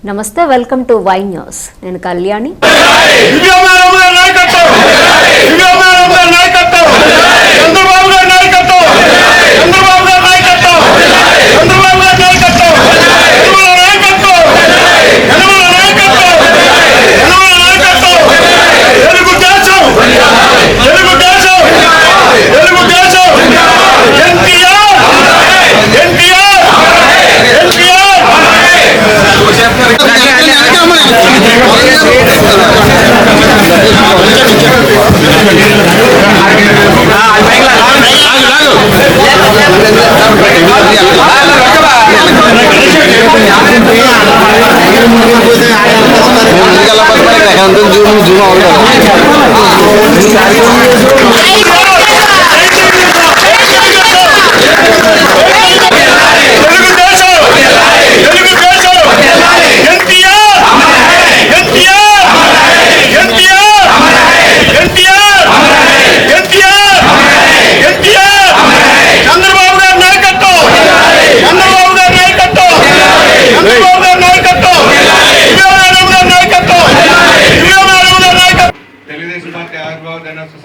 నమస్తే, welcome to Y news. నేను కళ్యాణి.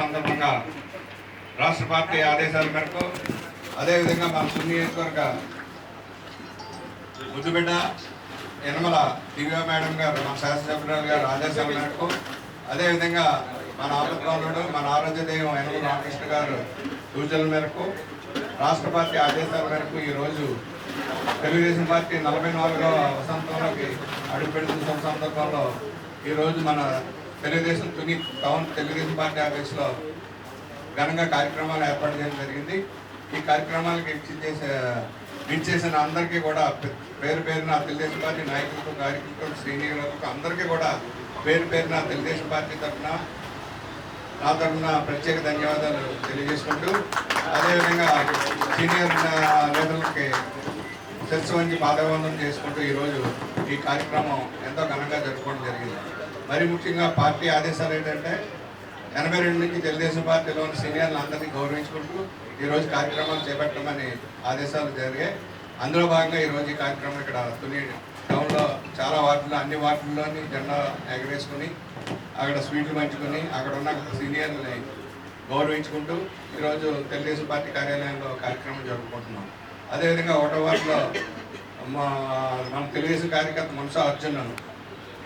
సందర్భంగా రాష్ట్ర పార్టీ ఆదేశాల మేరకు అదేవిధంగా మన నియోజకవర్గ ముద్దుబిడ్డ యనమల దివ్య మేడం గారు, మన శాసనసభ్యురాలు గారు ఆదేశాల మేరకు, అదేవిధంగా మన ఆపత్కాలుడు మన ఆరోగ్య దైవం యనమల రామకృష్ణ గారు సూచనల మేరకు, రాష్ట్ర పార్టీ ఆదేశాల మేరకు ఈరోజు తెలుగుదేశం పార్టీ 44వ వసంతంలోకి అడుగుపెడుతున్న సందర్భంలో ఈరోజు మన తెలుగుదేశం తుని టౌన్ తెలుగుదేశం పార్టీ ఆఫీసులో ఘనంగా కార్యక్రమాలు ఏర్పాటు చేయడం జరిగింది. ఈ కార్యక్రమాలకు విచ్చేసిన అందరికీ కూడా పేరు పేరున తెలుగుదేశం పార్టీ నాయకులకు, కార్యకర్తలకు, శ్రేణులకు అందరికీ కూడా పేరు పేరున తెలుగుదేశం పార్టీ తరఫున నా తరఫున ప్రత్యేక ధన్యవాదాలు తెలియజేసుకుంటూ, అదేవిధంగా సీనియర్ నేతలకి శిరస్సు వంచి పాదవందనం చేసుకుంటూ ఈరోజు ఈ కార్యక్రమం ఎంతో ఘనంగా జరుపుకోవడం జరిగింది. మరి ముఖ్యంగా పార్టీ ఆదేశాలు ఏంటంటే 82 నుంచి తెలుగుదేశం పార్టీలోని సీనియర్లు అందరినీ గౌరవించుకుంటూ ఈరోజు కార్యక్రమాలు చేపట్టమని ఆదేశాలు జరిగాయి. అందులో భాగంగా ఈరోజు ఈ కార్యక్రమం ఇక్కడ తుని టౌన్లో చాలా వార్డుల్లో, అన్ని వార్డుల్లోని జెండా ఎగరేసుకుని అక్కడ స్వీట్లు పంచుకొని అక్కడ ఉన్న సీనియర్లని గౌరవించుకుంటూ ఈరోజు తెలుగుదేశం పార్టీ కార్యాలయంలో కార్యక్రమం జరుపుకుంటున్నాం. అదేవిధంగా ఒకటో వార్డులో మన తెలుగుదేశం కార్యకర్త మున్సా అర్జున్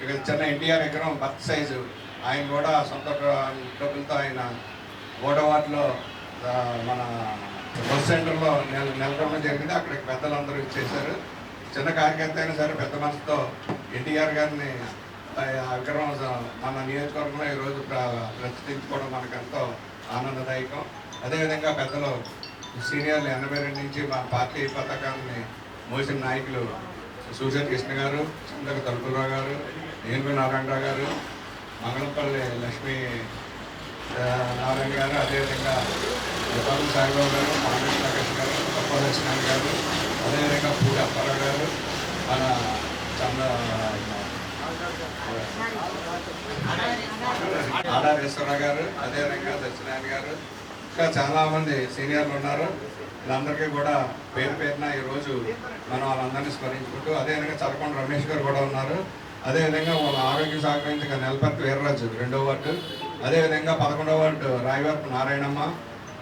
ఇక చిన్న ఎన్టీఆర్ ఎకరం బర్త్ సైజు ఆయన కూడా సొంత డబ్బులతో ఆయన ఒకటో వార్డులో మన బస్ సెంటర్లో నెలకొనడం జరిగింది. అక్కడికి పెద్దలందరూ ఇచ్చేశారు. చిన్న కార్యకర్త అయినా సరే పెద్ద మనసుతో ఎన్టీఆర్ గారిని విగ్రహం మన నియోజకవర్గంలో ఈరోజు ప్రతిష్ఠించుకోవడం మనకు ఎంతో ఆనందదాయకం. అదేవిధంగా పెద్దలు సీనియర్లు 82 నుంచి మా పార్టీ పతాకాన్ని మోసిన నాయకులు సూర్య కృష్ణ గారు, చంద్ర తలుపులరావు గారు, ఏనుగు నారాయణరావు గారు, మంగళంపల్లి లక్ష్మీ నారాయణ గారు, అదేవిధంగా గోపాల సాయిబాబు గారు, మానవ ప్రకాష్ గారు, గొప్పలక్ష్మణ్ గారు, అదేవిధంగా పూడి అప్పారావు గారు, మన ఆడారేశ్వరరావు గారు, అదేవిధంగా దక్షిణాయన గారు, ఇంకా చాలామంది సీనియర్లు ఉన్నారు. వీళ్ళందరికీ కూడా పేరు పేరున ఈరోజు మనం వాళ్ళందరినీ స్మరించుకుంటూ, అదేవిధంగా చలకొండ రమేష్ గారు కూడా ఉన్నారు. అదేవిధంగా వాళ్ళ ఆరోగ్యం సహకరించిన నెలపర్తి వీర్రాజు 2వ వార్డు, అదేవిధంగా 11వ వార్డు రాయవరపు నారాయణమ్మ,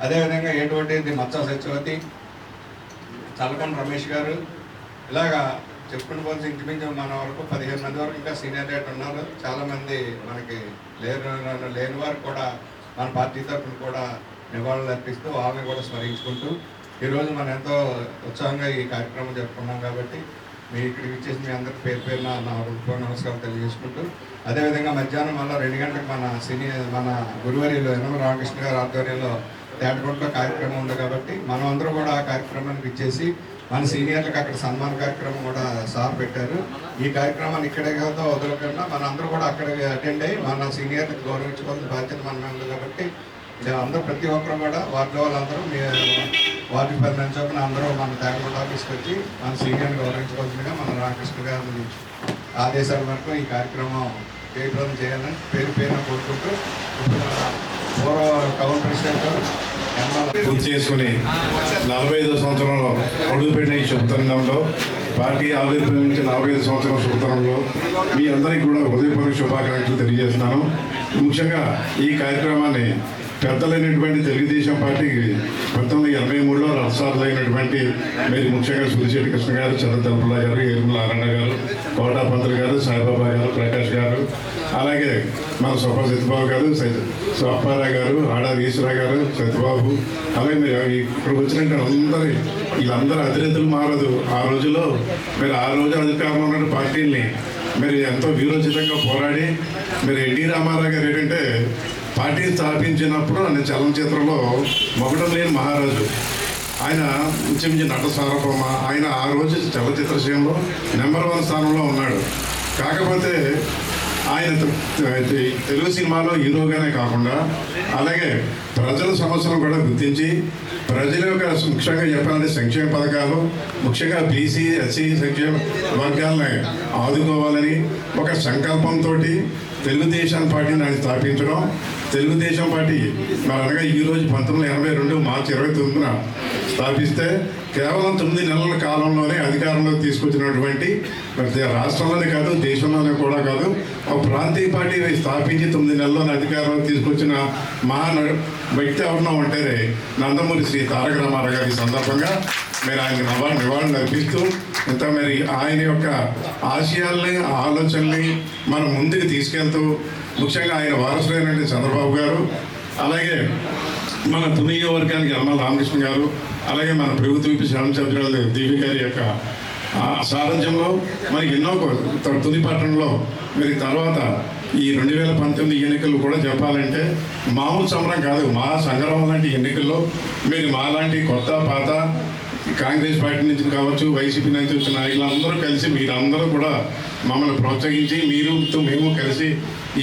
అదేవిధంగా 7వ మత్స సత్యవతి, చలకొండ రమేష్ గారు, ఇలాగా చెప్పుకుని పోతే ఇంచుమించు మన వరకు 15 మంది వరకు ఇంకా సీనియర్ రేట్ ఉన్నారు. చాలామంది మనకి లేని వారు కూడా మన పార్టీ తరఫున కూడా నివాళులు అర్పిస్తూ వాళ్ళని కూడా స్మరించుకుంటూ ఈరోజు మనం ఎంతో ఉత్సాహంగా ఈ కార్యక్రమం జరుపుకున్నాం. కాబట్టి మీ ఇక్కడికి వచ్చేసి మీ అందరికి పేరు పేరున నా నమస్కారం తెలియజేసుకుంటూ, అదేవిధంగా మధ్యాహ్నం మళ్ళీ 2 గంటలకు మన గురువారిలో యనమల రామకృష్ణ గారి ఆధ్వర్యంలో తేటకొండలో కార్యక్రమం ఉంది. కాబట్టి మనం అందరూ కూడా ఆ కార్యక్రమానికి ఇచ్చేసి మన సీనియర్లకు అక్కడ సన్మాన కార్యక్రమం కూడా సార్ పెట్టారు. ఈ కార్యక్రమాన్ని ఇక్కడే కదా వదలకుండా మన అందరూ కూడా అక్కడ అటెండ్ అయ్యి మన సీనియర్లకు గౌరవించుకోవాల్సిన బాధ్యత మన ఉంది. కాబట్టి అందరూ ప్రతి ఒక్కరు కూడా వార్డు వాళ్ళందరూ వార్డుకి 10 మంది చొప్పున అందరూ మన తేటకొండ ఆఫీస్కి వచ్చి మన సీనియర్ని గౌరవించుకోవాల్సిందిగా మన రామకృష్ణ గారి ఆదేశాల వరకు ఈ కార్యక్రమం జయప్రదం చేయాలని పేరు పేరున కోరుకుంటూ, పూర్వ టౌన్ ప్రెసిడెంట్ పూర్తి చేసుకుని 45వ సంవత్సరంలో అడుగుపెట్టిన ఈ శుభతరుణంలో పార్టీ ఆవిర్భవించిన 45 సంవత్సరం శుభతరంలో మీ అందరికీ కూడా హృదయపూర్వక శుభాకాంక్షలు తెలియజేస్తున్నాను. ముఖ్యంగా ఈ కార్యక్రమాన్ని పెద్దలైనటువంటి తెలుగుదేశం పార్టీకి 1983లో రసాలైనటువంటి మీరు ముఖ్యంగా సురిశెట్టి కృష్ణ గారు, చంద్రతలపల్ల గారు, ఏరుమల నారాయణ గారు, కోటా పంతులు గారు, సాయిబాబా గారు, ప్రకాష్ గారు, అలాగే మన సొప్ప సత్యబాబు గారు, అప్పారావు గారు, ఆడారి ఈశ్వర గారు, సత్యబాబు, అలాగే మీరు ఇప్పుడు వచ్చినట్టు వీళ్ళందరూ అధినేతలు మారదు. ఆ రోజుల్లో మీరు ఆ రోజు అధికారంలో ఉన్న పార్టీల్ని మీరు ఎంతో వీరోచితంగా పోరాడి మీరు ఎన్టీ రామారావు గారు ఏంటంటే పార్టీని స్థాపించినప్పుడు ఆయన చలనచిత్రంలో మొగడం లేని మహారాజు, ఆయన ఇంచుమించు నట సార్వభౌమ, ఆయన ఆ రోజు చలనచిత్ర శ్రేణిలో నెంబర్ 1 స్థానంలో ఉన్నాడు. కాకపోతే ఆయన తెలుగు సినిమాలో హీరోగానే కాకుండా అలాగే ప్రజల సమస్యలను కూడా గుర్తించి ప్రజల యొక్క ముఖ్యంగా చెప్పాలంటే సంక్షేమ పథకాలు, ముఖ్యంగా బీసీ ఎస్సీ సంక్షేమ వర్గాలని ఆదుకోవాలని ఒక సంకల్పంతో తెలుగుదేశం పార్టీని ఆయన స్థాపించడం. తెలుగుదేశం పార్టీ మరి అనగా ఈరోజు 1982 మార్చి 29న స్థాపిస్తే కేవలం 9 నెలల కాలంలోనే అధికారంలోకి తీసుకొచ్చినటువంటి రాష్ట్రంలోనే కాదు దేశంలోనే కూడా కాదు ఒక ప్రాంతీయ పార్టీ స్థాపించి 9 నెలల్లోనే అధికారంలోకి తీసుకొచ్చిన వ్యక్తి ఎవరినో ఉంటేనే నందమూరి శ్రీ తారక రామారావు గారి సందర్భంగా మీరు ఆయనకి నివాళులు అర్పిస్తూ ఇంత మరి ఆయన యొక్క ఆశయాల్ని ఆలోచనల్ని మనం ముందుకు తీసుకెళ్తూ ముఖ్యంగా ఆయన వారసులైనటువంటి చంద్రబాబు గారు, అలాగే మన తునియ వర్గానికి యనమల రామకృష్ణ గారు, అలాగే మన ప్రభుత్వ శాంతిరాజు దేవి గారి యొక్క సారథ్యంలో మనకి ఎన్నో తుని పట్టణంలో మీరు తర్వాత ఈ 2019 ఎన్నికలు కూడా చెప్పాలంటే మామూలు సమరం కాదు, మా సంగ్రామం లాంటి ఎన్నికల్లో మీరు మాలాంటి కొత్త పాత కాంగ్రెస్ పార్టీ నుంచి కావచ్చు, వైసీపీ నుంచి వచ్చిన నాయకులందరూ కలిసి మీరందరూ కూడా మమ్మల్ని ప్రోత్సహించి మేము కలిసి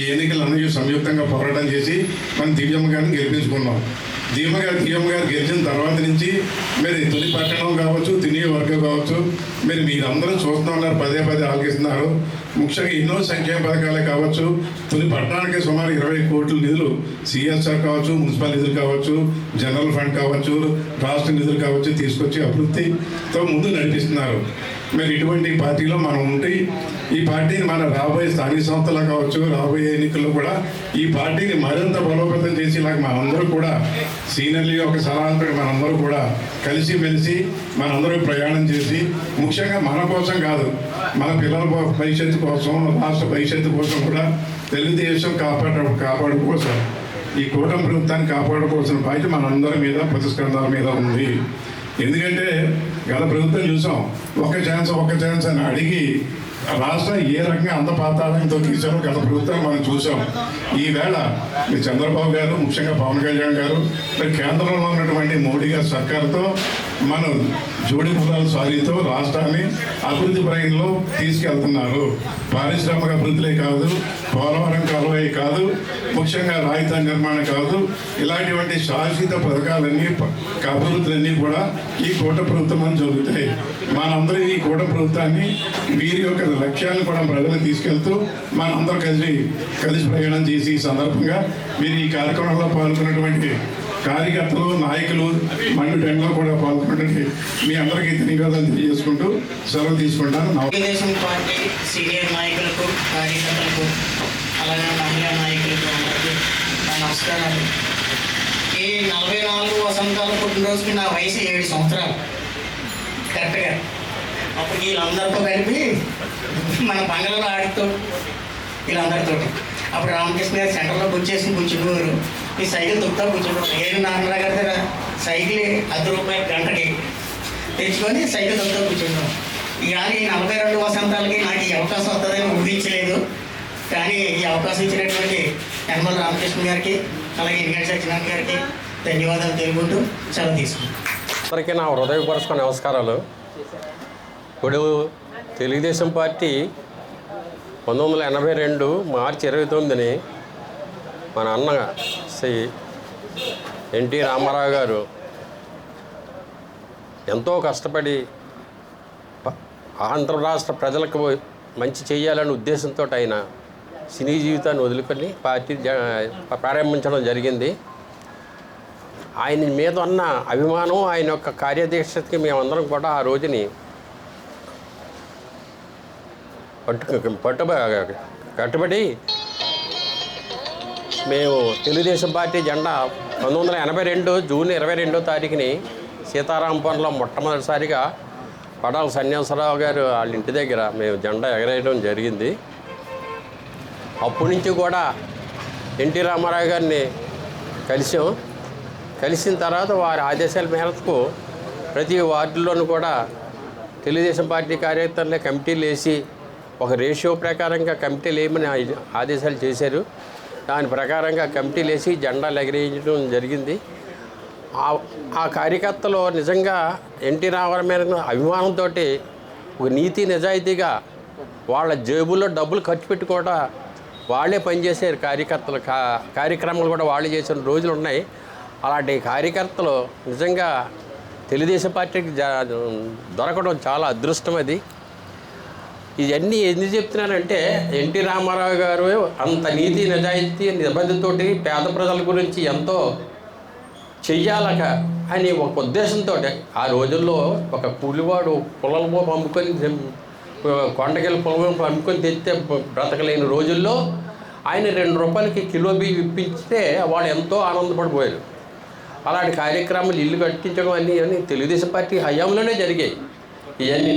ఈ ఎన్నికలన్నీ సంయుక్తంగా పోరాటం చేసి మనం దివ్యమ్మ గారిని గెలిపించుకున్నాం. దివ్యమ్మ గారు గెలిచిన తర్వాత నుంచి మీరు తుని పట్టణం కావచ్చు, తుని వర్గం కావచ్చు, మీరందరూ చూస్తూ ఉన్నారు, పదే ఆలోచిస్తున్నారు. ముఖ్యంగా ఎన్నో సంక్షేమ పథకాలే కావచ్చు, తుని పట్టణానికి సుమారు 20 కోట్ల నిధులు సిఎస్ఆర్ కావచ్చు, మున్సిపల్ నిధులు కావచ్చు, జనరల్ ఫండ్ కావచ్చు, రాష్ట్ర నిధులు కావచ్చు తీసుకొచ్చి అభివృద్ధితో ముందు నడిపిస్తున్నారు. మరి ఇటువంటి పార్టీలో మనం ఉంటే ఈ పార్టీని మన రాబోయే స్థానిక సంస్థలు కావచ్చు, రాబోయే ఎన్నికల్లో కూడా ఈ పార్టీని మరింత బలోపేతం చేసి ఇలాగ మనందరూ కూడా సీనియర్లు యొక్క సలహాలతో మనందరూ కూడా కలిసిమెలిసి మనందరూ ప్రయాణం చేసి ముఖ్యంగా మన కోసం కాదు, మన పిల్లల భవిష్యత్తు కోసం, రాష్ట్ర భవిష్యత్తు కోసం కూడా తెలుగుదేశం కాపాడుకోసం ఈ కూటమి ప్రభుత్వాన్ని కాపాడుకోవాల్సిన బాధ్యత మనందరి మీద ప్రతిస్కంధాల మీద ఉంది. ఎందుకంటే గత ప్రభుత్వం చూసాం, ఒక్క ఛాన్స్ అని అడిగి రాష్ట్రం ఏ రకంగా అంత పాతాళంతో తీశారో గత ప్రభుత్వం మనం చూసాం. ఈవేళ మీ చంద్రబాబు గారు, ముఖ్యంగా పవన్ కళ్యాణ్ గారు, మరి కేంద్రంలో ఉన్నటువంటి మోడీ గారి సర్కారుతో మనం జోడి పురాల సారీతో రాష్ట్రాన్ని అభివృద్ధి ప్రయాణంలో తీసుకెళ్తున్నారు. పారిశ్రామిక అభివృద్ధులే కాదు, పోలవరం కాలువే కాదు, ముఖ్యంగా రాజధాని నిర్మాణం కాదు, ఇలాంటివంటి శాశ్వత పథకాలన్నీ అభివృద్ధులన్నీ కూడా ఈ కూటమి ప్రభుత్వం జరుగుతాయి. మనందరూ ఈ కూటమి ప్రభుత్వాన్ని వీరి యొక్క లక్ష్యాలను కూడా ప్రజలకు తీసుకెళ్తూ మనందరూ కలిసి ప్రయాణం చేసి ఈ సందర్భంగా మీరు ఈ కార్యక్రమంలో పాల్గొన్నటువంటి కార్యకర్తలు, నాయకులు, మండు టెంట్లో కూడా పాల్గొన్నటువంటి మీ అందరికీ ధన్యవాదాలు తెలియజేసుకుంటూ సెలవు తీసుకుంటాను. తెలుగుదేశం పార్టీ సీనియర్ నాయకులకు, కార్యకర్తలకు, అలాగే మహిళా నాయకులకు అందరికీ నా నమస్కారాలు. ఈ 44 వసంతాల పుట్టినరోజుకి నా వయసు 7 సంవత్సరాలు కరెక్ట్గా. అప్పుడు వీళ్ళందరితో కలిపి మన పండుగలు ఆడుతూ వీళ్ళందరితో అప్పుడు రామకృష్ణ గారు సెంటర్లో కూర్చునేవారు. ఈ సైకిల్ తొక్కుతా కూర్చుంటారు. ఏడు నాన్నగారి దగ్గర సైకిల్ ₹10 గంటకి తెచ్చుకొని సైకిల్ తొక్కుతా కూర్చుంటాం. ఇవాళ ఈ 42 వసంతాలకి నాకు ఈ అవకాశం వస్తుందని ఊహించలేదు. కానీ ఈ అవకాశం ఇచ్చినటువంటి యనమల రామకృష్ణ గారికి, అలాగే ఇంగడి సత్యనారాయణ గారికి ధన్యవాదాలు తెలుపుకుంటూ సెలవు తీసుకుంటాం. అందరికీ నా హృదయపూర్వక నమస్కారాలు. ఇప్పుడు తెలుగుదేశం పార్టీ 1982 మార్చి 29ని మన అన్న శ్రీ ఎన్టీ రామారావు గారు ఎంతో కష్టపడి ఆంధ్ర రాష్ట్ర ప్రజలకు మంచి చేయాలనే ఉద్దేశంతో ఆయన సినీ జీవితాన్ని వదులుకొని పార్టీ ప్రారంభించడం జరిగింది. ఆయన మీద ఉన్న అభిమానం, ఆయన యొక్క కార్యదీక్షతకి మేమందరం కూడా ఆ రోజుని కట్టుబడి మేము తెలుగుదేశం పార్టీ జెండా 1982 జూన్ 22వ తారీఖుని సీతారాంపురంలో మొట్టమొదటిసారిగా పడాల సన్యాసరావు గారు వాళ్ళ ఇంటి దగ్గర మేము జెండా ఎగరేయడం జరిగింది. అప్పటి నుంచి కూడా ఎన్టీ రామారావు గారిని కలిసిన తర్వాత వారి ఆదేశాల మేరకు ప్రతి వార్డుల్లోనూ కూడా తెలుగుదేశం పార్టీ కార్యకర్తలే కమిటీలు వేసి ఒక రేషియో ప్రకారంగా కమిటీలు వేయమని ఆదేశాలు చేశారు. దాని ప్రకారంగా కమిటీలు వేసి జెండాలు ఎగరేయించడం జరిగింది. ఆ కార్యకర్తలు నిజంగా ఎన్టీ రామారావు మీద అభిమానంతో ఒక నీతి నిజాయితీగా వాళ్ళ జేబుల్లో డబ్బులు ఖర్చు పెట్టి కూడా వాళ్ళే పనిచేసారు. కార్యకర్తలు కార్యక్రమాలు కూడా వాళ్ళు చేసిన రోజులు ఉన్నాయి. అలాంటి కార్యకర్తలు నిజంగా తెలుగుదేశం పార్టీకి దొరకడం చాలా అదృష్టం. అది ఇవన్నీ ఎందుకు చెప్తున్నానంటే ఎన్టీ రామారావు గారు అంత నీతి నిజాయితీ నిబద్ధతోటి పేద ప్రజల గురించి ఎంతో చెయ్యాలక అని ఒక ఉద్దేశంతో ఆ రోజుల్లో ఒక కూలివాడు పొలంలో పంపుకొని కొండకెళ్ళి పొలం పంపుకొని తెస్తే బ్రతకలేని రోజుల్లో ఆయన 2 రూపాయలకి కిలో బియ్యం ఇప్పించితే వాళ్ళు ఎంతో ఆనందపడిపోయారు. అలాంటి కార్యక్రమాలు ఇల్లు కట్టించడం అన్నీ తెలుగుదేశం పార్టీ హయాంలోనే జరిగాయి. ఇవన్నీ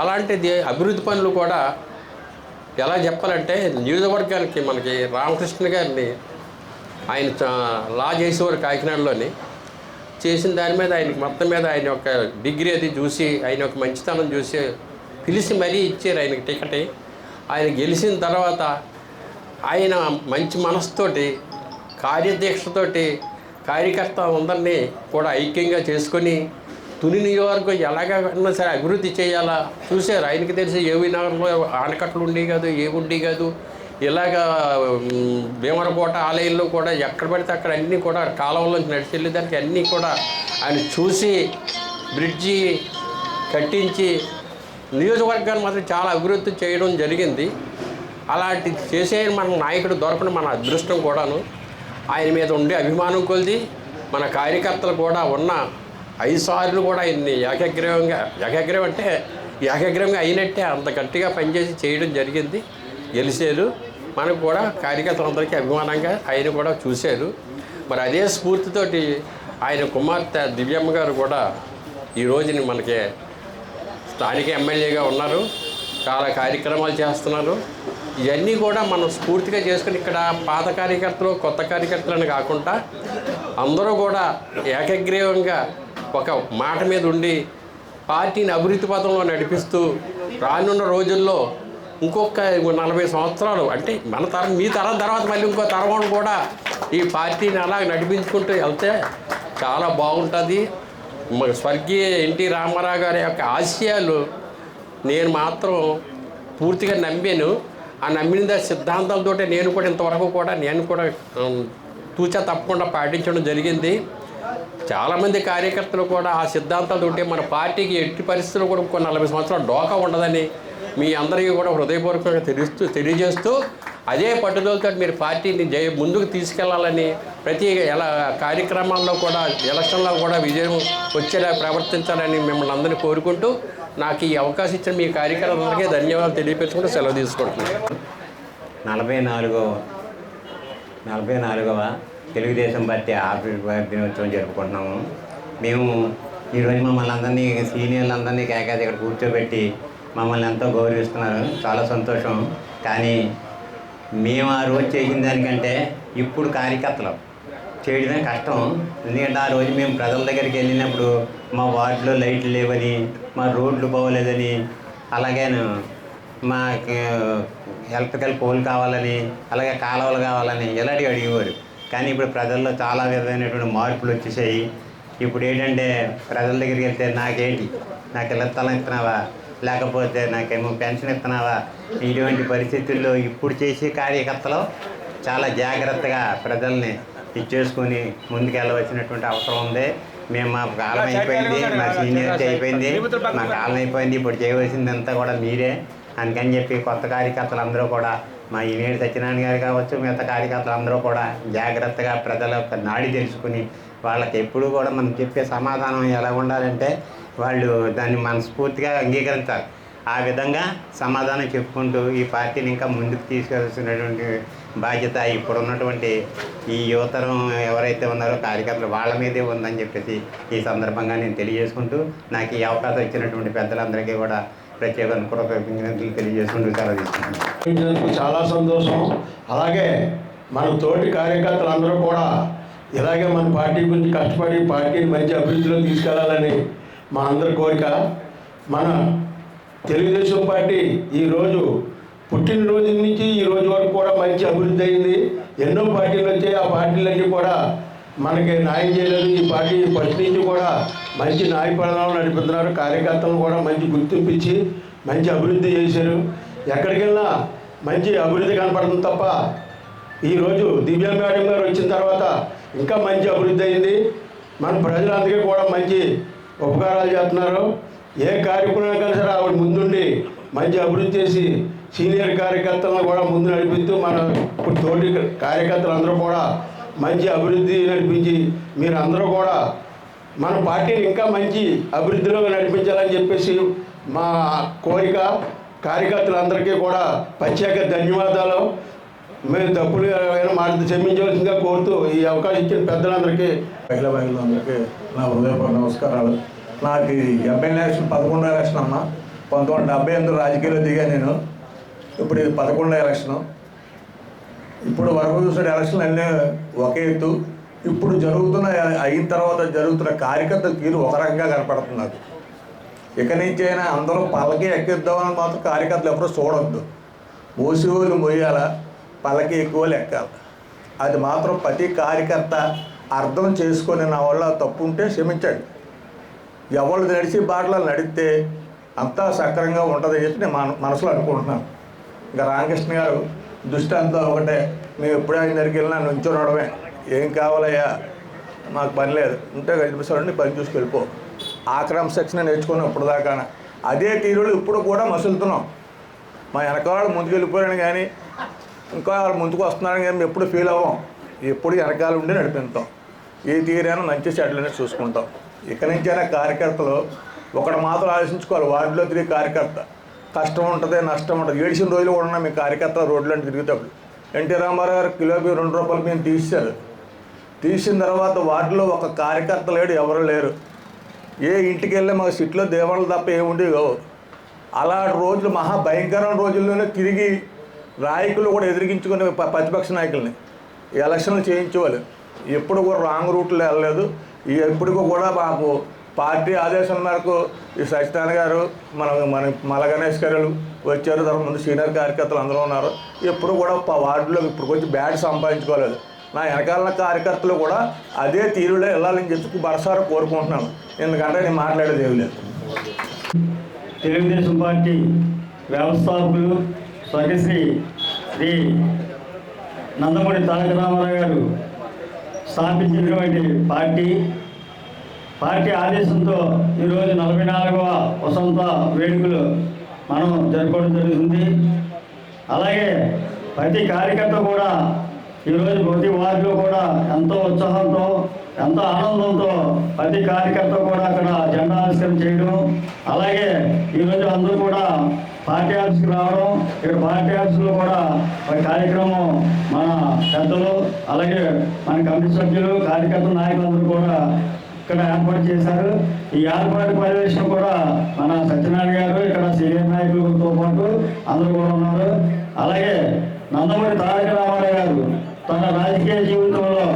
అలాంటిది అభివృద్ధి పనులు కూడా ఎలా చెప్పాలంటే నియోజకవర్గానికి మనకి రామకృష్ణ గారిని ఆయన లా చేసేవారు కాకినాడలోని. చేసిన దాని మీద ఆయనకి మొత్తం మీద ఆయన యొక్క డిగ్రీ అది చూసి ఆయన యొక్క మంచితనం చూసి పిలిచి మరీ ఇచ్చారు ఆయనకి టికెట్. ఆయన గెలిచిన తర్వాత ఆయన మంచి మనసుతోటి కార్యదీక్షతోటి కార్యకర్త అందరినీ కూడా ఐక్యంగా చేసుకొని తుని నియోజకవర్గం ఎలాగైనా సరే అభివృద్ధి చేయాలా చూశారు. ఆయనకి తెలిసి ఏవి నగరంలో ఆనకట్టలు ఉండేవి కాదు, ఏముండి కాదు. ఇలాగా భీమరకోట ఆలయంలో కూడా ఎక్కడ పడితే అక్కడ అన్నీ కూడా కాలువలోంచి నడిచి వెళ్ళేదానికి అన్నీ కూడా ఆయన చూసి బ్రిడ్జి కట్టించి నియోజకవర్గాన్ని మాత్రం చాలా అభివృద్ధి చేయడం జరిగింది. అలాంటి చేసే మన నాయకుడు దొరకడం మన అదృష్టం కూడాను. ఆయన మీద ఉండే అభిమానం కొలిది మన కార్యకర్తలు కూడా ఉన్న 5 సార్లు కూడా ఆయన్ని ఏకగ్రీవం అంటే ఏకగ్రీవంగా అయినట్టే అంత గట్టిగా పనిచేసి చేయడం జరిగింది. గెలిచారు. మనకు కూడా కార్యకర్తలందరికీ అభిమానంగా ఆయన కూడా చూశారు. మరి అదే స్ఫూర్తితోటి ఆయన కుమార్తె దివ్యమ్మ గారు కూడా ఈ రోజుని మనకి స్థానిక ఎమ్మెల్యేగా ఉన్నారు. చాలా కార్యక్రమాలు చేస్తున్నారు. ఇవన్నీ కూడా మనం స్ఫూర్తిగా చేసుకుని ఇక్కడ పాత కార్యకర్తలు కొత్త కార్యకర్తలను కాకుండా అందరూ కూడా ఏకగ్రీవంగా ఒక మాట మీద ఉండి పార్టీని అభివృద్ధి పథంలో నడిపిస్తూ రానున్న రోజుల్లో ఇంకొక 40 సంవత్సరాలు అంటే మన తరం మీ తరం తర్వాత మళ్ళీ ఇంకో తరం కూడా ఈ పార్టీని అలా నడిపించుకుంటూ వెళ్తే చాలా బాగుంటుంది. స్వర్గీయ ఎన్టీ రామారావు గారి యొక్క ఆశయాలు నేను మాత్రం పూర్తిగా నమ్మాను. ఆ నమ్మిన సిద్ధాంతాలతో నేను కూడా ఇంతవరకు కూడా నేను కూడా తూచా తప్పకుండా పాటించడం జరిగింది. చాలామంది కార్యకర్తలు కూడా ఆ సిద్ధాంతాలు ఉంటే మన పార్టీకి ఎట్టి పరిస్థితుల్లో కూడా ఇంకో 40 సంవత్సరాలు డోకా ఉండదని మీ అందరికీ కూడా హృదయపూర్వకంగా తెలియజేస్తూ అదే పట్టుదలతో మీరు పార్టీని ముందుకు తీసుకెళ్లాలని ప్రతి కార్యక్రమాల్లో కూడా ఎలక్షన్లో కూడా విజయం వచ్చేలా ప్రవర్తించాలని మిమ్మల్ని అందరినీ కోరుకుంటూ నాకు ఈ అవకాశం ఇచ్చిన మీ కార్యకర్తలకే ధన్యవాదాలు తెలియపరుచుకుంటూ సెలవు తీసుకుంటున్నాను. 44వ తెలుగుదేశం పార్టీ ఆవిర్భావ దినోత్సవం జరుపుకుంటున్నాము. మేము ఈరోజు మమ్మల్ని అందరినీ సీనియర్లు అందరినీ కేకాసి ఇక్కడ కూర్చోబెట్టి మమ్మల్ని ఎంతో గౌరవిస్తున్నారు. చాలా సంతోషం. కానీ మేము ఆ రోజు చేసిన దానికంటే ఇప్పుడు కార్యకర్తలు చేయడమే కష్టం. ఎందుకంటే ఆ రోజు మేము ప్రజల దగ్గరికి వెళ్ళినప్పుడు మా వార్డులో లైట్లు లేవని, మా రోడ్లు బాగోలేదని, అలాగే మా ఎలక్ట్రికల్ పోల్ కావాలని, అలాగే కాలువలు కావాలని ఇలాంటివి అడిగేవారు. కానీ ఇప్పుడు ప్రజల్లో చాలా విధమైనటువంటి మార్పులు వచ్చేసాయి. ఇప్పుడు ఏంటంటే ప్రజల దగ్గరికి వెళ్తే నాకేంటి, నాకు ఇళ్ళ స్థలం ఇస్తున్నావా, లేకపోతే నాకేమో పెన్షన్ ఇస్తున్నావా, ఇటువంటి పరిస్థితుల్లో ఇప్పుడు చేసే కార్యకర్తలు చాలా జాగ్రత్తగా ప్రజల్ని ఇచ్చేసుకొని ముందుకెళ్ళవలసినటువంటి అవసరం ఉంది. మేము మా కాలం అయిపోయింది, మా సీనియారిటీ అయిపోయింది, మా కాలం అయిపోయింది, ఇప్పుడు చేయవలసిందంతా కూడా మీరే. అందుకని చెప్పి కొత్త కార్యకర్తలు అందరూ కూడా మా ఈనేడు సత్యనారాయణ గారు కావచ్చు, మిగతా కార్యకర్తలు అందరూ కూడా జాగ్రత్తగా ప్రజల యొక్క నాడి తెలుసుకుని వాళ్ళకి ఎప్పుడూ కూడా మనం చెప్పే సమాధానం ఎలా ఉండాలంటే వాళ్ళు దాన్ని మనస్ఫూర్తిగా అంగీకరించాలి. ఆ విధంగా సమాధానం చెప్పుకుంటూ ఈ పార్టీని ఇంకా ముందుకు తీసుకెళ్లాల్సినటువంటి బాధ్యత ఇప్పుడున్నటువంటి ఈ యువతరం ఎవరైతే ఉన్నారో కార్యకర్తలు వాళ్ళ మీదే ఉందని చెప్పేసి ఈ సందర్భంగా నేను తెలియజేసుకుంటూ నాకు ఈ అవకాశం ఇచ్చినటువంటి పెద్దలందరికీ కూడా ప్రత్యేక కృతజ్ఞతలు తెలియజేసుకుంటూ సెలవు తీసుకుంటున్నాను. చాలా సంతోషం. అలాగే మన తోటి కార్యకర్తలందరూ కూడా ఇలాగే మన పార్టీ గురించి కష్టపడి పార్టీని మంచి అభివృద్ధిలో తీసుకెళ్లాలని మా అందరి కోరిక. మన తెలుగుదేశం పార్టీ ఈరోజు పుట్టినరోజు నుంచి ఈ రోజు వరకు కూడా మంచి అభివృద్ధి అయింది. ఎన్నో పార్టీలు వచ్చాయి, ఆ పార్టీలన్నీ కూడా మనకి న్యాయం చేయలేదు. ఈ పార్టీ ఫస్ట్ నుంచి కూడా మంచి న్యాయపడనాలు నడిపిస్తున్నారు. కార్యకర్తలను కూడా మంచి గుర్తింపు ఇచ్చి మంచి అభివృద్ధి చేశారు. ఎక్కడికి వెళ్ళినా మంచి అభివృద్ధి కనపడుతుంది తప్ప ఈరోజు దివ్య మేడం గారు వచ్చిన తర్వాత ఇంకా మంచి అభివృద్ధి అయింది. మన ప్రజలందరికీ కూడా మంచి ఉపకారాలు చేస్తున్నారు. ఏ కార్యక్రమానికైనా సరే ఆవిడ ముందుండి మంచి అభివృద్ధి చేసి సీనియర్ కార్యకర్తలను కూడా ముందు నడిపిస్తూ మన తోటి కార్యకర్తలందరూ కూడా మంచి అభివృద్ధి నడిపించి మీరందరూ కూడా మన పార్టీని ఇంకా మంచి అభివృద్ధిలో నడిపించాలని చెప్పేసి మా కోరిక. కార్యకర్తలందరికీ కూడా ప్రత్యేక ధన్యవాదాలు. మేము తప్పులు మాట క్షమించవలసిందిగా కోరుతూ ఈ అవకాశం ఇచ్చిన పెద్దలందరికీ మహిళలందరికీ నా హృదయపూర్వక నమస్కారాలు. నాకు ఎమ్మెల్యే ఎలక్షన్ 11వ ఎలక్షన్ అమ్మ. 1978 రాజకీయాల్లో దిగా నేను. ఇప్పుడు ఇది 11వ ఎలక్షను. ఇప్పుడు వరకు చూసిన ఎలక్షన్లు అన్నీ ఒకే ఎత్తు. ఇప్పుడు అయిన తర్వాత జరుగుతున్న కార్యకర్తల తీరు ఒక రకంగా కనపడుతున్నారు. ఇక నుంచి అయినా అందరూ పల్లకి ఎక్కిద్దామని మాత్రం కార్యకర్తలు ఎవరూ చూడొద్దు. మోసేవాళ్ళు మొయ్యాలా, పల్లకి ఎక్కువ ఎక్కాలి. అది మాత్రం ప్రతి కార్యకర్త అర్థం చేసుకొని నా వల్ల తప్పు ఉంటే క్షమించండి. ఎవరు నడిచి బాటలో నడిస్తే అంతా సక్రంగా ఉంటుందని చెప్పి నేను మనసులో అనుకుంటున్నాను. ఇంకా రామకృష్ణ గారు దృష్టి అంతా ఒకటే. మేము ఎప్పుడే ఆయన దగ్గరికి వెళ్ళినా నుంచో నడవే. ఏం కావాలయ్యా, మాకు పని లేదు, ఉంటే కనిపిస్తాడండి, పని చూసుకు వెళ్ళిపో. ఆ క్రమశిక్షణ నేర్చుకున్నాం ఇప్పుడు దాకా. అదే తీరులో ఇప్పుడు కూడా మసులుతున్నాం. మా వెనకాల ముందుకు వెళ్ళిపోయాను కానీ ఇంకా వాళ్ళు ముందుకు వస్తున్నారని కానీ ఎప్పుడు ఫీల్ అవ్వం. ఎప్పుడు వెనకాల ఉండి నడిపిస్తాం. ఏ తీరైనా మంచి చెడ్లని చూసుకుంటాం. ఇక నుంచైనా కార్యకర్తలు ఒకటి మాత్రం ఆలోచించుకోవాలి. వార్డులో తిరిగి కార్యకర్త కష్టం ఉంటుంది, నష్టం ఉంటుంది. ఏడిసిన రోజులు కూడా ఉన్నాయి మీ కార్యకర్తలు రోడ్లు అంటే తిరుగుతాడు. ఎన్టీ రామారావు గారు కిలోకి ₹2 మేము తీశారు. తీసిన తర్వాత వార్డులో ఒక కార్యకర్త లేడు, ఎవరు లేరు. ఏ ఇంటికి వెళ్ళి మాకు సిట్లో దేవాళ్ళు తప్ప ఏముండేవో. అలాంటి రోజులు మహా భయంకరమైన రోజుల్లోనే తిరిగి నాయకులు కూడా ఎదిరించుకునే ప్రతిపక్ష నాయకుల్ని ఎలక్షన్లు చేయించేవాళ్ళు. ఎప్పుడు కూడా రాంగ్ రూట్లో వెళ్ళలేదు. ఎప్పటికీ కూడా మాకు పార్టీ ఆదేశాల మేరకు ఈ సత్యనారాయణ గారు మన మల్ల గణేష్ గారు వచ్చారు. తర్వాత ముందు సీనియర్ కార్యకర్తలు అందరూ ఉన్నారు. ఎప్పుడు కూడా వార్డులో ఇప్పుడు కొంచెం బ్యాడ్ సంపాదించుకోలేదు. నా వెనకాల కార్యకర్తలు కూడా అదే తీరులో వెళ్ళాలని చెప్పి బరసారా కోరుకుంటున్నాను. ఎందుకంటే నేను మాట్లాడేది ఏమి లేదు. తెలుగుదేశం పార్టీ వ్యవస్థాపకులు స్వర్గశ్రీ శ్రీ నందమూరి తారక రామారావు గారు స్థాపించినటువంటి పార్టీ ఆదేశంతో ఈరోజు 44వ వసంత వేడుకలు మనం జరుపుకోవడం జరుగుతుంది. అలాగే ప్రతి కార్యకర్త కూడా ఈరోజు ప్రతి వార్డులో కూడా ఎంతో ఉత్సాహంతో, ఎంతో ఆనందంతో ప్రతి కార్యకర్త కూడా అక్కడ జెండా ఆవిష్కరణ చేయడం, అలాగే ఈరోజు అందరూ కూడా పార్టీ ఆఫీస్కి రావడం, ఇక్కడ పార్టీ ఆఫీసులో కూడా ఒక కార్యక్రమం మన పెద్దలు, అలాగే మన కమిటీ సభ్యులు, కార్యకర్త నాయకులందరూ కూడా ఇక్కడ ఏర్పాటు చేశారు. ఈ ఏర్పాటు పర్యవేక్షణ కూడా మన సత్యనారాయణ గారు, ఇక్కడ సీనియర్ నాయకులతో పాటు అందరూ కూడా ఉన్నారు. అలాగే నందమూరి తారక రామారావు గారు తన రాజకీయ జీవితంలో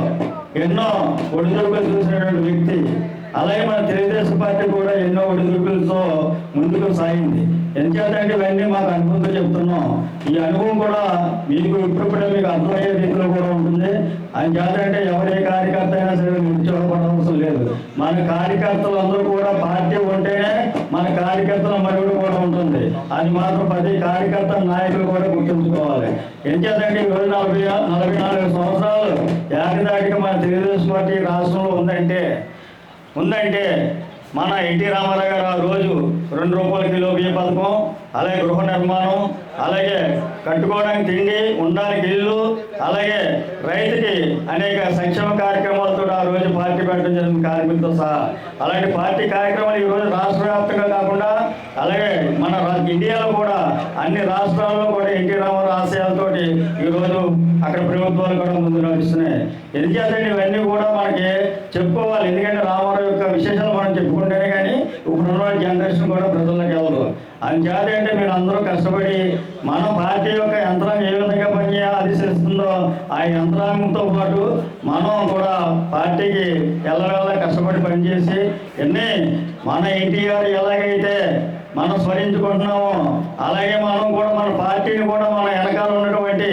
ఎన్నో ఒడిదుడుకులు చూసినటువంటి వ్యక్తి. అలాగే మన తెలుగుదేశం పార్టీ కూడా ఎన్నో ఒడిదుడుకులతో ముందుకు సాగింది. ఎంచేతంటే ఇవన్నీ మాకు అనుభవంతో చెప్తున్నాం. ఈ అనుభవం కూడా మీకు ఇప్పుడిప్పుడే మీకు అర్థమయ్యే రీతిలో కూడా ఉంటుంది. అని చేతంటే ఎవరే కార్యకర్త అయినా సరే నిరుత్సాహపడవలసిన లేదు. మన కార్యకర్తలు అందరూ కూడా పార్టీ ఉంటేనే మన కార్యకర్తల మరుగుడు కూడా ఉంటుంది. అది మాత్రం ప్రతి కార్యకర్త నాయకులు కూడా గుర్తుంచుకోవాలి. ఎంచేతంటే ఈరోజు 44 సంవత్సరాలు ఏకదాటిగా మన తెలుగుదేశం పార్టీ రాష్ట్రంలో ఉందంటే మన ఎన్టీ రామారావు గారు ఆ రోజు ₹2 కిలో బియ్యం పథకం, అలాగే గృహ నిర్మాణం, అలాగే కట్టుకోవడానికి తిండి, ఉండడానికి ఇల్లు, అలాగే రైతుకి అనేక సంక్షేమ కార్యక్రమాలతో ఆ రోజు పార్టీ పెట్టడం జరిగింది, కార్మికులతో సహా. అలాంటి పార్టీ కార్యక్రమాలు ఈరోజు రాష్ట్ర వ్యాప్తంగా కాకుండా అలాగే మన ఇండియాలో కూడా అన్ని రాష్ట్రాల్లో కూడా ఎన్టీ రామారావు ఆశయాలతోటి ఈరోజు అక్కడ ప్రభుత్వాలు కూడా ముందు నడుస్తున్నాయి. ఎందుకంటే ఇవన్నీ కూడా మనకి చెప్పుకోవాలి. ఎందుకంటే రామారావు యొక్క విశేషాలు మనం చెప్పుకుంటేనే కానీ ఇప్పుడున్న జనరేషన్ కూడా ప్రజల్లోకి వెళ్ళదు. అందుచేత అంటే మీరు అందరూ కష్టపడి మన పార్టీ యొక్క యంత్రాంగం ఏ విధంగా పని ఆదేశిస్తుందో ఆ యంత్రాంగంతో పాటు మనం కూడా పార్టీకి ఎల్లవెల్ల కష్టపడి పనిచేసి ఎన్ని మన ఎన్టీఆర్ ఎలాగైతే మనం స్మరించుకుంటున్నామో అలాగే మనం కూడా మన పార్టీని కూడా మన వెనకాల ఉన్నటువంటి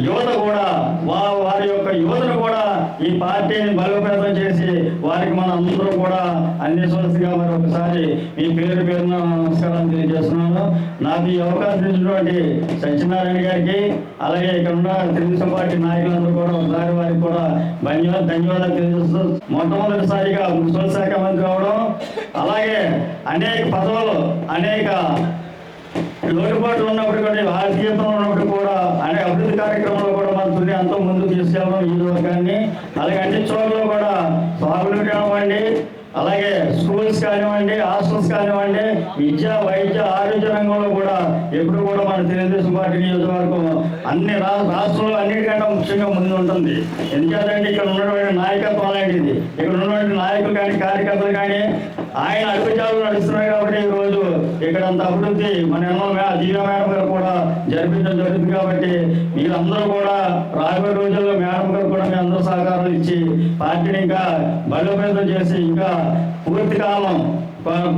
యువత కూడా వారి యొక్క యువతను కూడా ఈ పార్టీని బలోపేతం చేసి వారికి మన అందరూ కూడా అందించవలసిగా మరి ఒకసారి మీ పేరున నమస్కారాలు తెలియజేస్తున్నాను. నాకు ఈ అవకాశం ఇచ్చినటువంటి సత్యనారాయణ గారికి అలాగే ఇక్కడ ఉన్న తెలుగుదేశం పార్టీ నాయకులందరూ కూడా ఒకసారి వారికి కూడా ధన్యవాదాలు తెలియజేస్తూ మొట్టమొదటిసారిగా మున్సిపల్ శాఖ మంత్రి అవడం, అలాగే అనేక పదవులు అనేక లోటుపాట్లు ఉన్నప్పుడు కూడా రాజకీయంలో ఉన్నప్పుడు కూడా అనే అభివృద్ధి కార్యక్రమంలో కూడా మన తుల్లి అంతా ముందుకు తీసుకెళ్ళడం ఈ వర్గాన్ని, అలాగే అన్ని చోట్ల కూడా సాగునీరు కానివ్వండి, అలాగే స్కూల్స్ కానివ్వండి, హాస్టల్స్ కానివ్వండి, విద్య వైద్య ఆరోగ్య రంగంలో కూడా ఎప్పుడు కూడా మన తెలుగుదేశం పార్టీ నియోజకవర్గం అన్ని రాష్ట్రంలో అన్నిటికంటే ముఖ్యంగా ముందు ఉంటుంది. ఎందుకంటే ఇక్కడ ఉన్నటువంటి నాయకత్వం అలాంటిది. ఇక్కడ ఉన్నటువంటి నాయకులు కానీ కార్యకర్తలు కానీ ఆయన అడుగుజాలు నడుస్తున్నాయి కాబట్టి ఈరోజు ఇక్కడ అంత అభివృద్ధి మన దివ్య మేడం గారు కూడా జరిపించడం జరుగుతుంది. కాబట్టి మీరందరూ కూడా రాబోయే రోజుల్లో మేడం గారు కూడా మీ అందరూ సహకారం ఇచ్చి పార్టీని ఇంకా బలోపేతం చేసి ఇంకా పూర్తి కాలం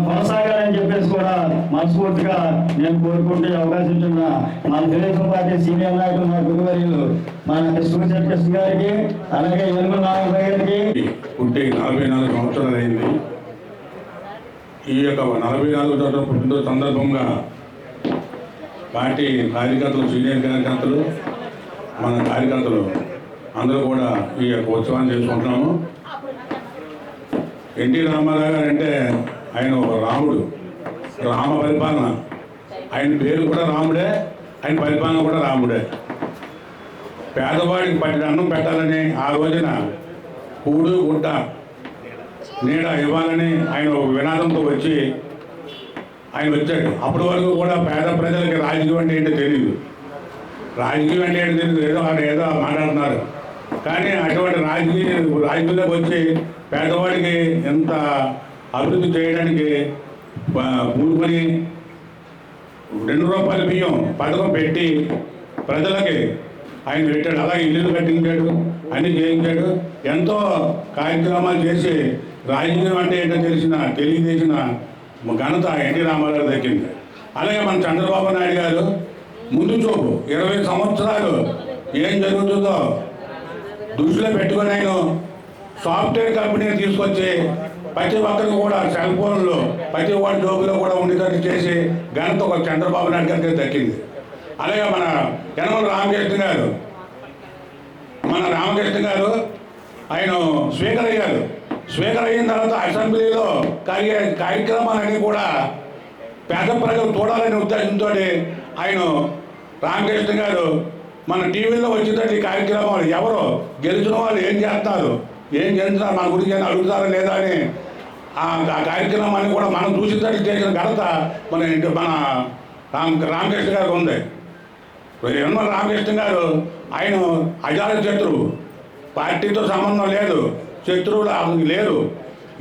కొనసాగాలని చెప్పేసి కూడా మనస్ఫూర్తిగా నేను కోరుకుంటే అవకాశం ఇచ్చిన మన తెలుగుదేశం పార్టీ సీనియర్ నాయకులు మన గురువర్యులు మన కృష్ణ గారికి అలాగే వెలుగు నారాయణ గారికి పుట్టి 44 సంవత్సరాలు అయింది. ఈ యొక్క 44వ పుట్టినరోజు సందర్భంగా పార్టీ కార్యకర్తలు, సీనియర్ కార్యకర్తలు, మన కార్యకర్తలు అందరూ కూడా ఈ యొక్క ఉత్సవాన్ని చేసుకుంటున్నాము. ఎన్టీ రామారావు గారు అంటే ఆయన ఒక రాముడు, రామ పరిపాలన. ఆయన పేరు కూడా రాముడే, ఆయన పరిపాలన కూడా రాముడే. పేదవాడికి పట్టిన అన్నం పెట్టాలని ఆ రోజున కూడు గుడ్డ నీడ ఇవ్వాలని ఆయన ఒక వినాదంతో వచ్చి ఆయన వచ్చాడు. అప్పటి వరకు కూడా పేద ప్రజలకి రాజకీయం అంటే ఏంటో తెలియదు. రాజకీయం అంటే ఏంటో తెలియదు, ఏదో మాట్లాడుతున్నారు. కానీ అటువంటి రాజకీయంలోకి వచ్చి పేదవాడికి ఎంత అభివృద్ధి చేయడానికి పూనుకొని ₹2 బియ్యం పథకం పెట్టి ప్రజలకి ఆయన పెట్టాడు. అలాగే ఇల్లు కట్టించాడు, అన్ని చేయించాడు. ఎంతో కార్యక్రమాలు చేసి రాజకీయం అంటే ఏంటో తెలియజేసిన ఘనత ఎన్టీ రామారావు దక్కింది. అలాగే మన చంద్రబాబు నాయుడు గారు ముందు చూపు 20 సంవత్సరాలు ఏం జరుగుతుందో దృష్టిలో పెట్టుకుని ఆయన సాఫ్ట్వేర్ కంపెనీని తీసుకొచ్చి ప్రతి ఒక్కరికి కూడా సెల్ ఫోన్లు ప్రతి వాడి జోబులో కూడా ఉండేటట్టు చేసి ఘనత ఒక చంద్రబాబు నాయుడు గారికి దక్కింది. అలాగే మన యనమల రామకృష్ణ గారు ఆయన స్పీకర్ అయ్యారు. స్పీకర్ అయిన తర్వాత అసెంబ్లీలో కార్యక్రమాలన్నీ కూడా పేద ప్రజలు చూడాలనే ఉద్దేశంతో ఆయన రామకృష్ణ గారు మన టీవీలో వచ్చేటట్టు ఈ కార్యక్రమాలు ఎవరు గెలిచిన వాళ్ళు ఏం చేస్తున్నారు మన గురించి అని అడుగుతారా లేదా అని ఆ కార్యక్రమాన్ని కూడా మనం చూసేటట్టు చేసిన ఘనత మన రామకృష్ణ గారికి ఉంది. యనమల రామకృష్ణ గారు ఆయన అజాత శత్రువు, పార్టీతో సంబంధం లేదు, శత్రువులు లేరు.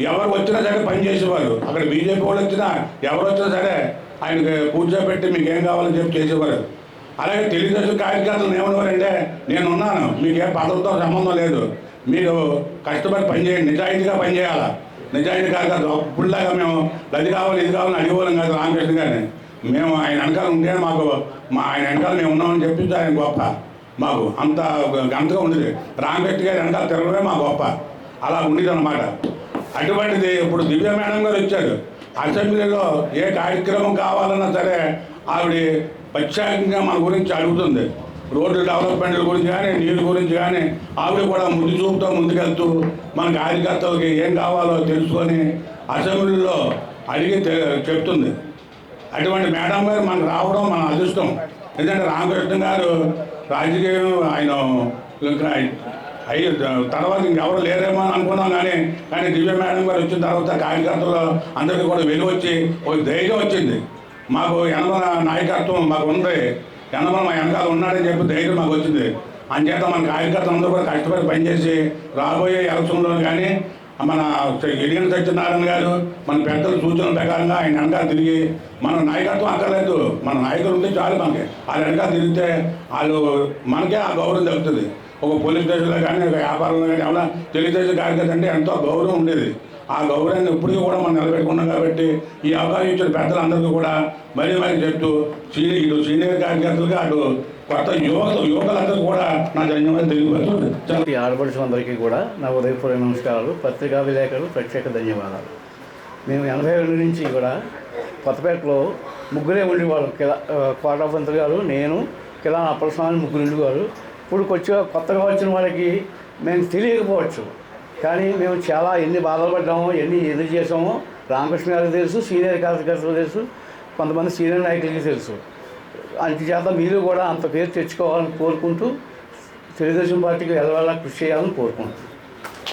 ఎవరు వచ్చినా సరే పనిచేసేవారు. అక్కడ బీజేపీ వాళ్ళు వచ్చినా ఎవరు వచ్చినా సరే ఆయనకి కూర్చోబెట్టి మీకు ఏం కావాలని చెప్పి చేసేవారు. అలాగే తెలుగుదేశం కార్యకర్తలు ఏమన్నారంటే నేనున్నాను, మీకు ఏ పదవితో సంబంధం లేదు, మీరు కష్టపడి పనిచేయండి, నిజాయితీగా పనిచేయాలా. నిజాయితీ కార్యకర్తలు ఇప్పుడులాగా మేము అది కావాలి ఇది కావాలని అడిగేవాళ్ళం కాదు రామకృష్ణ గారిని. మేము ఆయన వెనకాల ఉంటే ఆయన వెనకాల మేము ఉన్నామని చెప్పింది ఆయన గొప్ప. మాకు అంత గంతగా ఉండేది. రామకృష్ణ గారి వెనకాల తిరగడమే మా గొప్ప. అలా ఉండేది అన్నమాట. అటువంటిది ఇప్పుడు దివ్య మేడం గారు వచ్చారు. అసెంబ్లీలో ఏ కార్యక్రమం కావాలన్నా సరే ఆవిడ ప్రత్యేకంగా మన గురించి అడుగుతుంది. రోడ్డు డెవలప్మెంట్ల గురించి కానీ నీరు గురించి కానీ ఆవిడ కూడా ముందు చూపుతూ ముందుకెళ్తూ మన కార్యకర్తలకి ఏం కావాలో తెలుసుకొని అసెంబ్లీలో అడిగి చెప్తుంది. అటువంటి మేడం గారు మనకు రావడం మన అదృష్టం. ఎందుకంటే రామకృష్ణ గారు రాజకీయం ఆయన తర్వాత ఇంకెవరు లేరేమో అని అనుకున్నాం. కానీ దివ్య మేడం గారు వచ్చిన తర్వాత కార్యకర్తలు అందరికీ కూడా వెలువ వచ్చి ఒక ధైర్యం వచ్చింది. మాకు యనమల నాయకత్వం మాకు ఉంది, యనమల మా వెనకాల ఉన్నాడని చెప్పి ధైర్యం మాకు వచ్చింది. అంచేత మన కార్యకర్తలు అందరూ కూడా కష్టపడి పనిచేసి రాబోయే ఎలక్షన్లో కానీ మన ఎడిగన్ సత్యనారాయణ గారు మన పెద్దల సూచనల ప్రకారంగా ఆయన వెనకాల తిరిగి మన నాయకత్వం అక్కర్లేదు, మన నాయకులు ఉంటే చాలు. మనకి వాళ్ళ వెనకాల తిరిగితే వాళ్ళు మనకే ఆ గౌరవం దక్కుతుంది. ఒక పోలీస్ స్టేషన్లో కానీ ఒక వ్యాపారంలో కానీ ఏమైనా తెలుగుదేశం కార్యకర్త అంటే ఎంతో గౌరవం ఉండేది. ఆ గౌరవాన్ని ఇప్పటికీ కూడా మనం నిలబెట్టుకున్నాం. కాబట్టి ఈ అవకాశం ఇచ్చిన పెద్దలందరికీ కూడా మరీ చెప్తూ సీనియర్ కార్యకర్తలుగా అటు కొత్త యువకులందరూ కూడా నా ధన్యవాదాలు తెలియపడుతుంది. ఆడపడుచులందరికీ కూడా నా ఉదయపూర్వ నమస్కారాలు. పత్రికా విలేకరులు ప్రత్యేక ధన్యవాదాలు. మేము 82 నుంచి కూడా కొత్తపేటలో ముగ్గురే ఉండేవాళ్ళం. కోటాపంతులు గారు, నేను, కిలాన్ అప్పలస్వామి ముగ్గురు ఉండేవారు. ఇప్పుడు కొత్తగా వచ్చిన వాళ్ళకి మేము తెలియకపోవచ్చు, కానీ మేము చాలా ఎన్ని బాధలు పడ్డామో, ఎన్ని చేసామో రామకృష్ణ గారికి తెలుసు, సీనియర్ కార్యకర్తలు తెలుసు, కొంతమంది సీనియర్ నాయకులకి తెలుసు. అందుచేత మీరు కూడా అంత పేరు తెచ్చుకోవాలని కోరుకుంటూ తెలుగుదేశం పార్టీకి వెళ్ళాలని కృషి చేయాలని కోరుకుంటున్నాను.